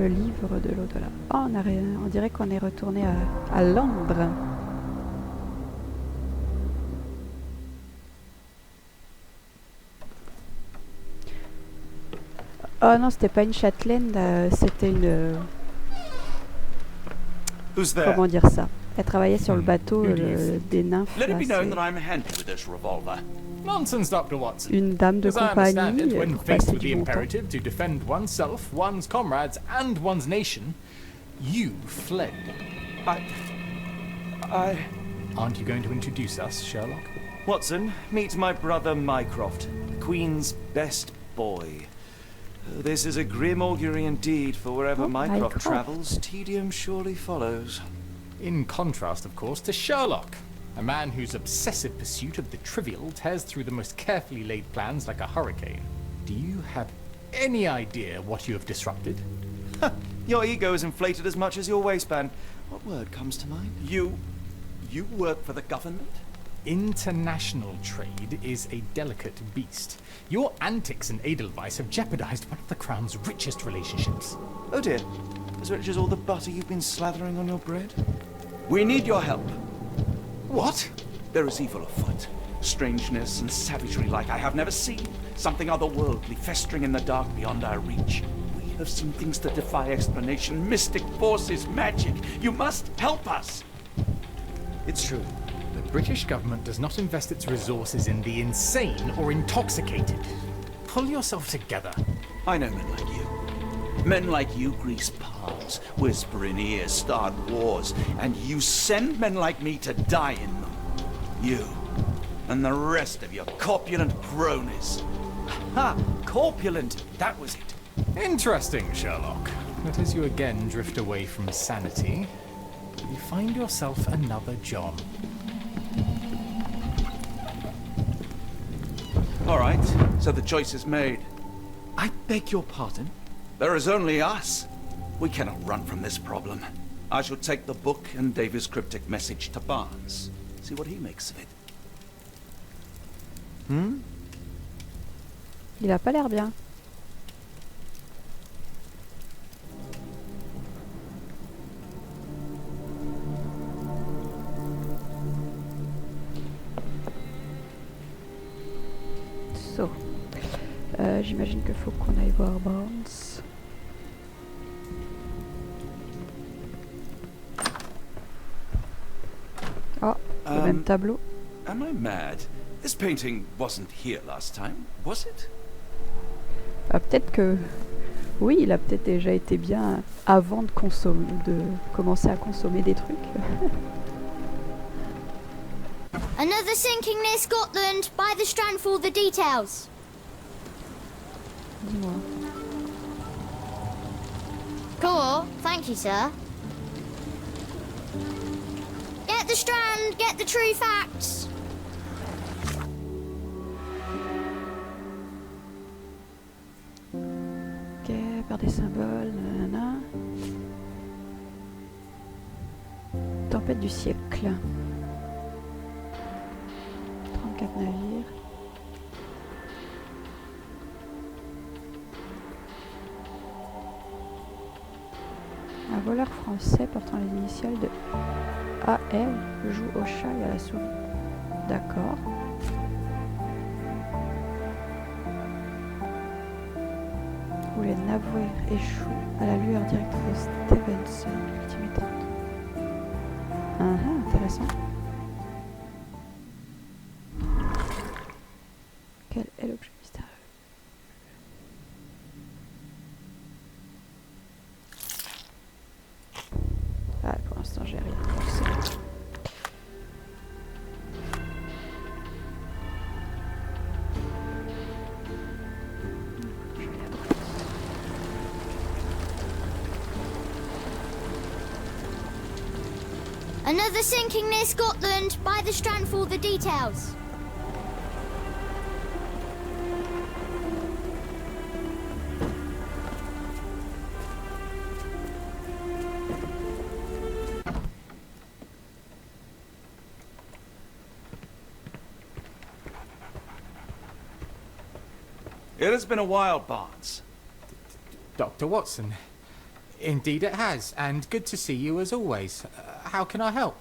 le livre de l'au-delà. Oh, on dirait qu'on est retourné à Londres. Oh non, c'était pas une châtelaine, c'était une... comment dire ça? Elle travaillait sur le bateau des nymphes. Let it be Là, known that I'm handy with this revolver. Nonsense, Dr. Watson. une dame de As I understand compagnie it, when pour faced passer with the du bon temps. imperative to defend oneself, one's comrades, and one's nation, you fled. I... Aren't you going to introduce us, Sherlock? Watson, meet my brother Mycroft, the Queen's best boy. This is a grim augury indeed, for wherever Mycroft travels, tedium surely follows. In contrast, of course, to Sherlock, a man whose obsessive pursuit of the trivial tears through the most carefully laid plans like a hurricane. Do you have any idea what you have disrupted? Your ego is inflated as much as your waistband. What word comes to mind? You work for the government? International trade is a delicate beast. Your antics and Edelweiss have jeopardized one of the Crown's richest relationships. Oh dear, as rich as all the butter you've been slathering on your bread? We need your help. What? There is evil afoot. Strangeness and savagery like I have never seen. Something otherworldly festering in the dark beyond our reach. We have seen things that defy explanation. Mystic forces, magic. You must help us. It's true. The British government does not invest its resources in the insane or intoxicated. Pull yourself together. I know men like you. Men like you grease palms, whisper in ears, start wars, and you send men like me to die in them. You and the rest of your corpulent cronies. Ha! Corpulent! That was it. Interesting, Sherlock. But as you again drift away from sanity, you find yourself another John. All right, so the choice is made. I beg your pardon? There is only us. We cannot run from this problem. I shall take the book and Davy's cryptic message to Barnes. See what he makes of it. Il a pas l'air bien. So, j'imagine qu'il faut qu'on aille voir Barnes. Oh, le même tableau. Am I mad? This painting wasn't here last time, was it? Ah, peut-être que... Oui, il a peut-être déjà été bien avant de commencer à consommer des trucs. Another sinking near Scotland. By the strand for all the details. Dis-moi. Cool. Thank you, sir. Get the strand. Get the true facts. Ok, par des symboles, nanana. Tempête du siècle. 34 navires. Un voleur français portant les initiales de AL joue au chat et à la souris. D'accord. Où les navires échouent à la lueur directe de Stevenson, victime éteinte. Intéressant. Quel est l'objet mystérieux? Ah, pour l'instant, j'ai rien. Another sinking near Scotland. By the strand for all the details. It has been a while, Barnes. Dr. Watson, Indeed it has, and good to see you as always. How can I help?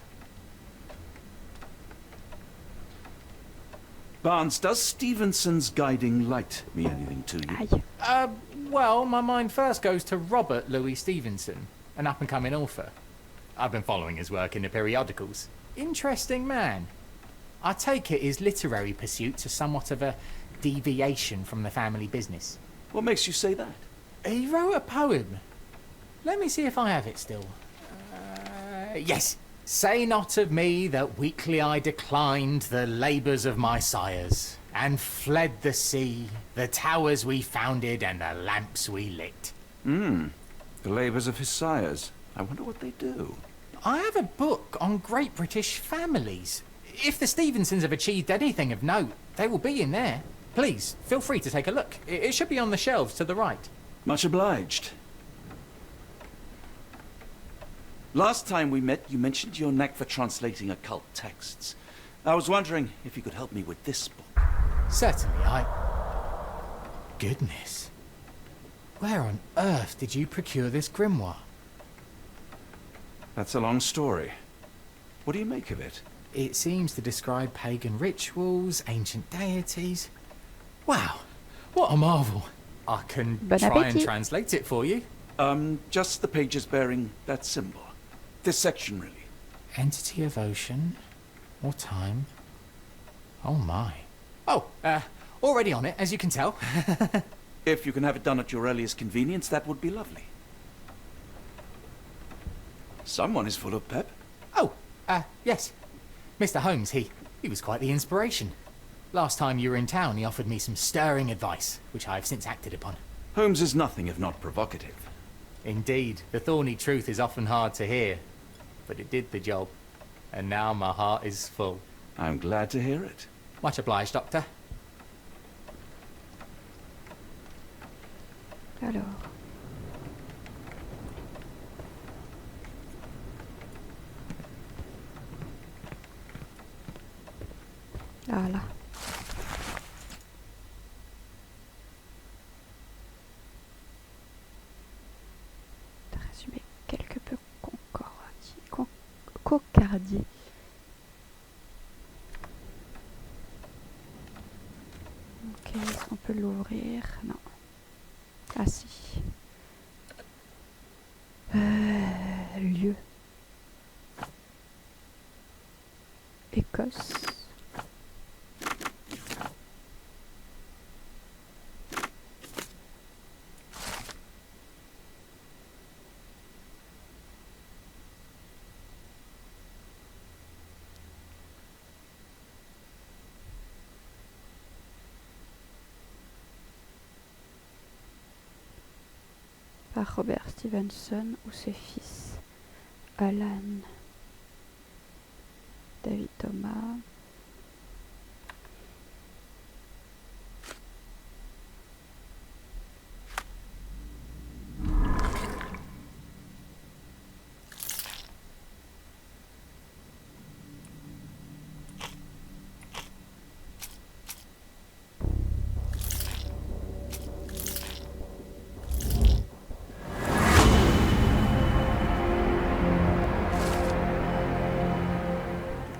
Barnes, does Stevenson's guiding light mean anything to you? Aïe. Well, my mind first goes to Robert Louis Stevenson, an up-and-coming author. I've been following his work in the periodicals. Interesting man. I take it his literary pursuits are somewhat of a deviation from the family business. What makes you say that? He wrote a poem. Let me see if I have it still. Yes. Say not of me that weakly I declined the labours of my sires, and fled the sea, the towers we founded, and the lamps we lit. The labours of his sires. I wonder what they do. I have a book on great British families. If the Stevensons have achieved anything of note, they will be in there. Please, feel free to take a look. It should be on the shelves to the right. Much obliged. Last time we met, you mentioned your knack for translating occult texts. I was wondering if you could help me with this book. Certainly, Goodness. Where on earth did you procure this grimoire? That's a long story. What do you make of it? It seems to describe pagan rituals, ancient deities. Wow, what a marvel. I can Bon try and appétit. translate it for you. Just the pages bearing that symbol. This section, really. Entity of ocean or time. Oh my. Oh, already on it, as you can tell. If you can have it done at your earliest convenience, that would be lovely. Someone is full of pep. Oh, yes. Mr. Holmes, he was quite the inspiration. Last time you were in town, he offered me some stirring advice, which I have since acted upon. Holmes is nothing if not provocative. Indeed, the thorny truth is often hard to hear, but it did the job, and now my heart is full. I'm glad to hear it. Much obliged, Doctor. Alors. Voilà. Résumé quelque peu cocardier. Ok, est-ce qu'on peut l'ouvrir? Non. Ah si. Lieu. Écosse. Par Robert Stevenson ou ses fils Alan, David Thomas,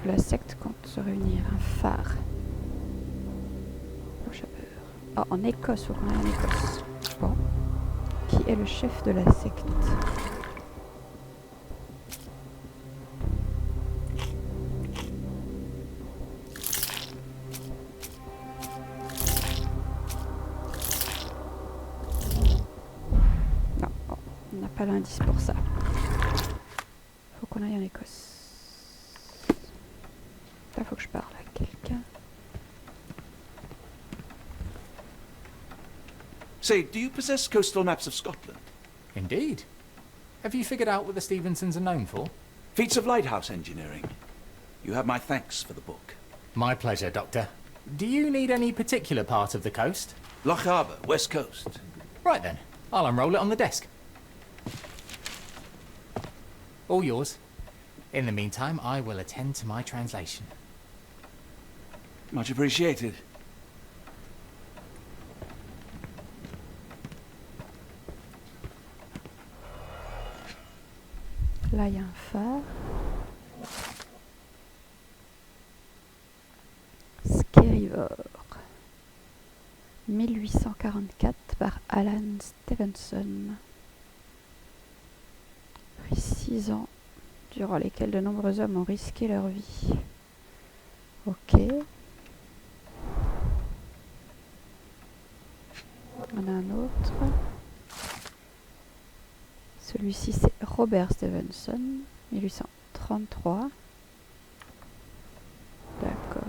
la secte compte se réunir, un phare. Au Chapitre. Oh, en Écosse, faut qu'on aille en Écosse. Bon. Qui est le chef de la secte? Non, oh, on n'a pas l'indice pour ça. Faut qu'on aille en Écosse. Là, faut que je parle à quelqu'un. Say, do you possess coastal maps of Scotland? Indeed. Have you figured out what the Stevensons are known for? Feats of lighthouse engineering. You have my thanks for the book. My pleasure, Doctor. Do you need any particular part of the coast? Loch Harbour, west coast. Right then, I'll unroll it on the desk. All yours. In the meantime, I will attend to my translation. Much appreciated. Là, il y a un phare. Skerryvore. 1844 par Alan Stevenson. 6 ans, durant lesquels de nombreux hommes ont risqué leur vie. Ok. On a un autre. Celui-ci, c'est Robert Stevenson, 1833. D'accord.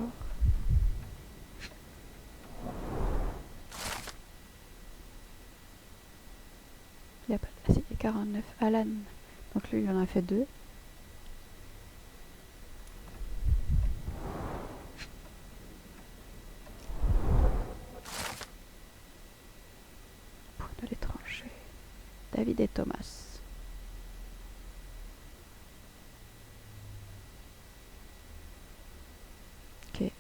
Il n'y a pas de... Ah, si, il y a 49. Alan. Donc lui, il en a fait 2. Point de l'étranger. David et Thomas. Ok.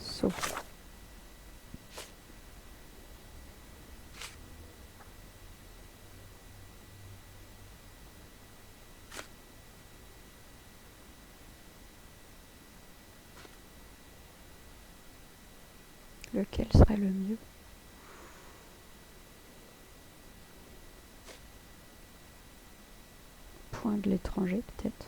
So. Lequel serait le mieux? Point de l'étranger, peut-être.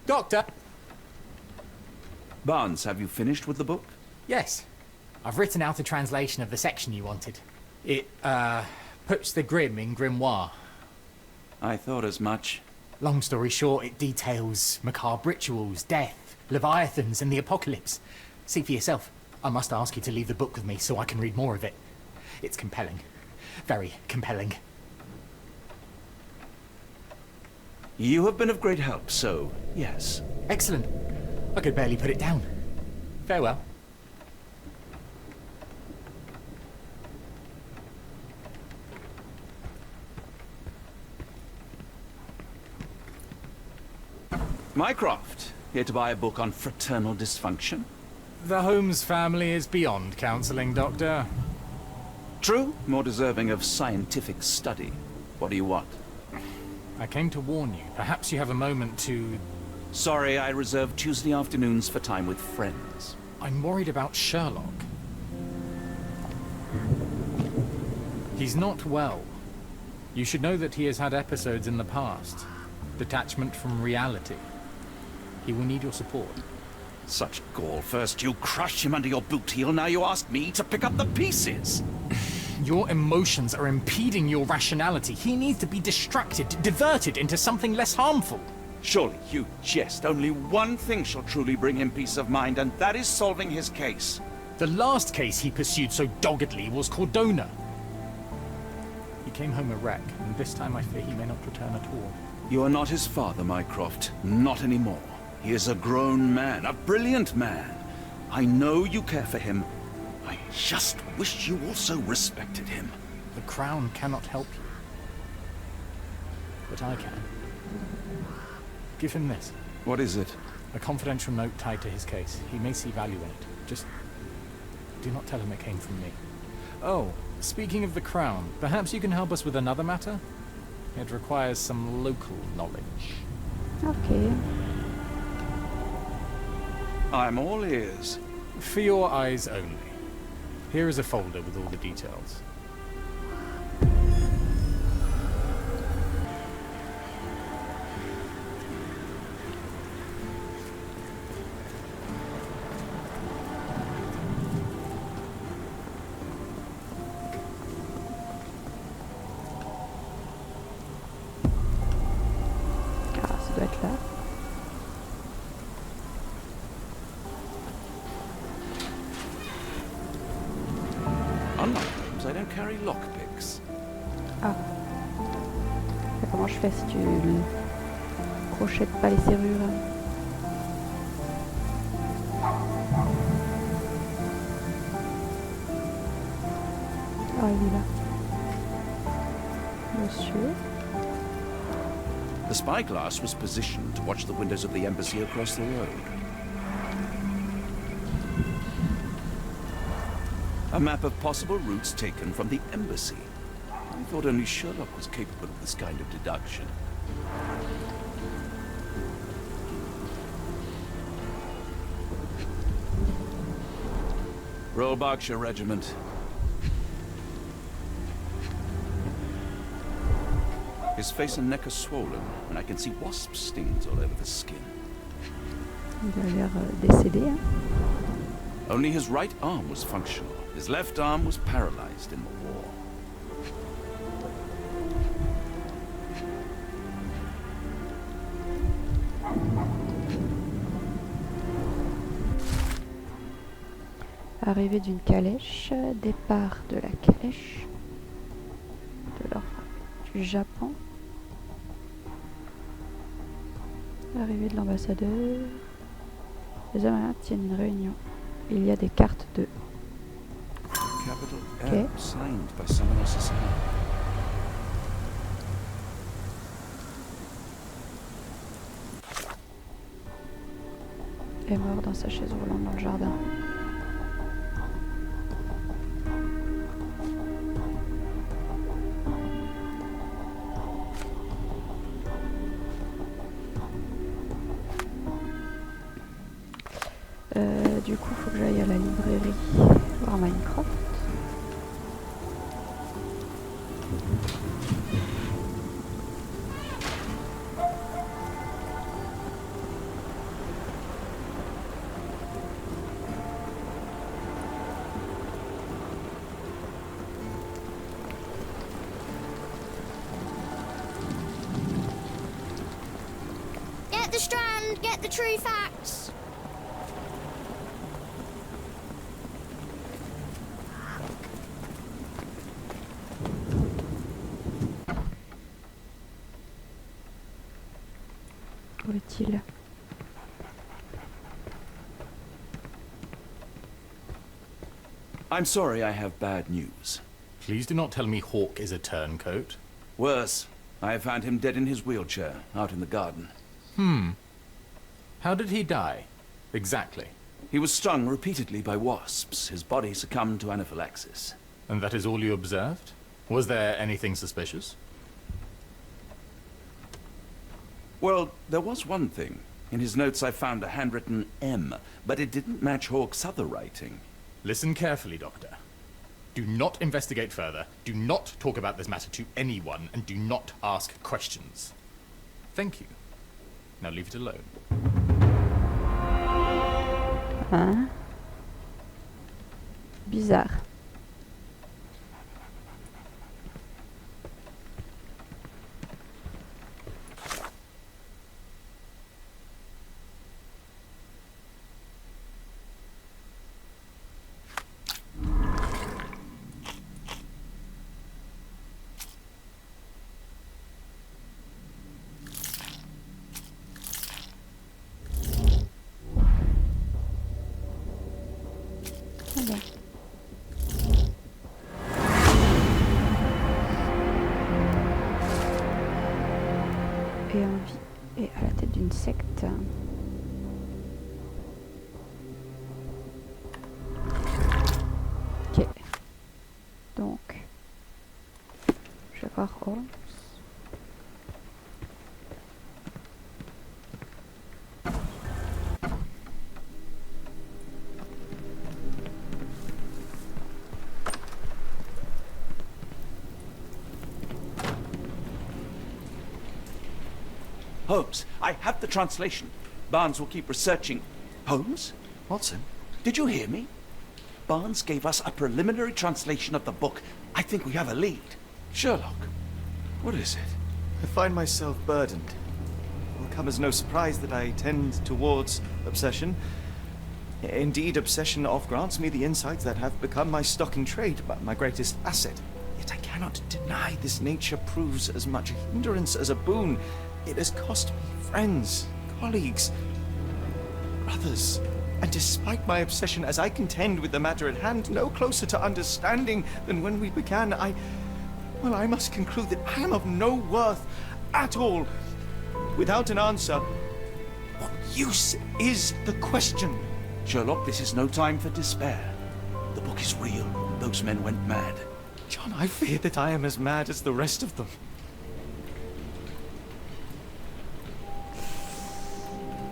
Doctor! Barnes, have you finished with the book? Yes. I've written out a translation of the section you wanted. It, puts the grim in grimoire. I thought as much. Long story short, it details macabre rituals, death, leviathans, and the apocalypse. See for yourself. I must ask you to leave the book with me so I can read more of it. It's compelling. Very compelling. You have been of great help, so yes. Excellent. I could barely put it down. Farewell. Mycroft, here to buy a book on fraternal dysfunction. The Holmes family is beyond counselling, Doctor. True, more deserving of scientific study. What do you want? I came to warn you. Perhaps you have a moment to... Sorry, I reserve Tuesday afternoons for time with friends. I'm worried about Sherlock. He's not well. You should know that he has had episodes in the past. Detachment from reality. He will need your support. Such gall. First you crush him under your boot heel, now you ask me to pick up the pieces. Your emotions are impeding your rationality. He needs to be distracted, diverted into something less harmful. Surely you jest. Only one thing shall truly bring him peace of mind, and that is solving his case. The last case he pursued so doggedly was Cordona. He came home a wreck, and this time I fear he may not return at all. You are not his father, Mycroft. Not anymore. He is a grown man, a brilliant man. I know you care for him. I just wish you also respected him. The Crown cannot help you. But I can. Give him this. What is it? A confidential note tied to his case. He may see value in it. Just do not tell him it came from me. Oh, speaking of the Crown, perhaps you can help us with another matter? It requires some local knowledge. Okay. I'm all ears. For your eyes only. Here is a folder with all the details. Ah, ça doit être là. Unlike Holmes, I don't carry lockpicks. Ah. Et comment je fais si tu ne crochettes pas les serrures? Ah, il est là. Monsieur. The spyglass was positioned to watch the windows of the embassy across the road. A map of possible routes taken from the embassy. I thought only Sherlock was capable of this kind of deduction. Royal Berkshire Regiment. His face and neck are swollen, and I can see wasp stings all over the skin. Il a l'air décédé, hein. Only his right arm was functional. His left arm was paralyzed in the war. Arrivée d'une calèche, départ de la calèche, du Japon, arrivée de l'ambassadeur, les Américains tiennent une réunion. Il y a des cartes de... Capital Okay. M signed by someone else's hand. Est mort dans sa chaise roulante dans le jardin. Du coup, faut que j'aille à la librairie voir Minecraft. Get the strand, get the true facts. Où est-il? I'm sorry, I have bad news. Please do not tell me Hawk is a turncoat. Worse, I have found him dead in his wheelchair, out in the garden. How did he die? Exactly. He was stung repeatedly by wasps. His body succumbed to anaphylaxis. And that is all you observed? Was there anything suspicious? Well, there was one thing. In his notes I found a handwritten M, but it didn't match Hawke's other writing. Listen carefully, Doctor. Do not investigate further, do not talk about this matter to anyone, and do not ask questions. Thank you. Now leave it alone. Hein? Bizarre. Très bien. Et en vie et à la tête d'une secte. Ok. Donc, je vais voir Holmes. Holmes, I have the translation. Barnes will keep researching. Holmes? Watson? Did you hear me? Barnes gave us a preliminary translation of the book. I think we have a lead. Sherlock? What is it? I find myself burdened. It will come as no surprise that I tend towards obsession. Indeed, obsession oft grants me the insights that have become my stock in trade, but my greatest asset. Yet I cannot deny this nature proves as much a hindrance as a boon. It has cost me friends, colleagues, brothers. And despite my obsession as I contend with the matter at hand, no closer to understanding than when we began, I must conclude that I am of no worth at all. without an answer. What use is the question? Sherlock, this is no time for despair. The book is real. Those men went mad. John, I fear that I am as mad as the rest of them.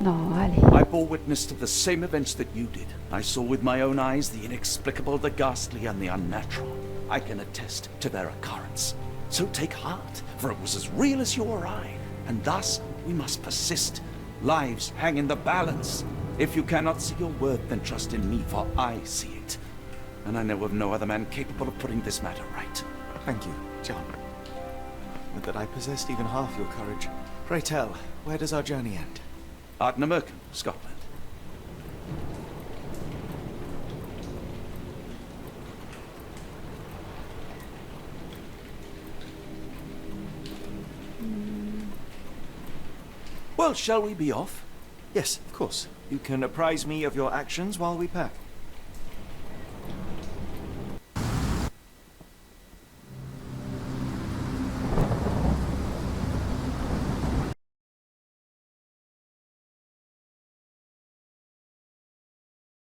Non, allez. I bore witness to the same events that you did. I saw with my own eyes the inexplicable, the ghastly, and the unnatural. I can attest to their occurrence. So take heart, for it was as real as you or I, and thus we must persist. Lives hang in the balance. If you cannot see your worth, then trust in me, for I see it. And I know of no other man capable of putting this matter right. Thank you, John. Would that I possessed even half your courage. Pray tell, where does our journey end? Ardnamurchan, Scotland. Well, shall we be off? Yes, of course. You can apprise me of your actions while we pack.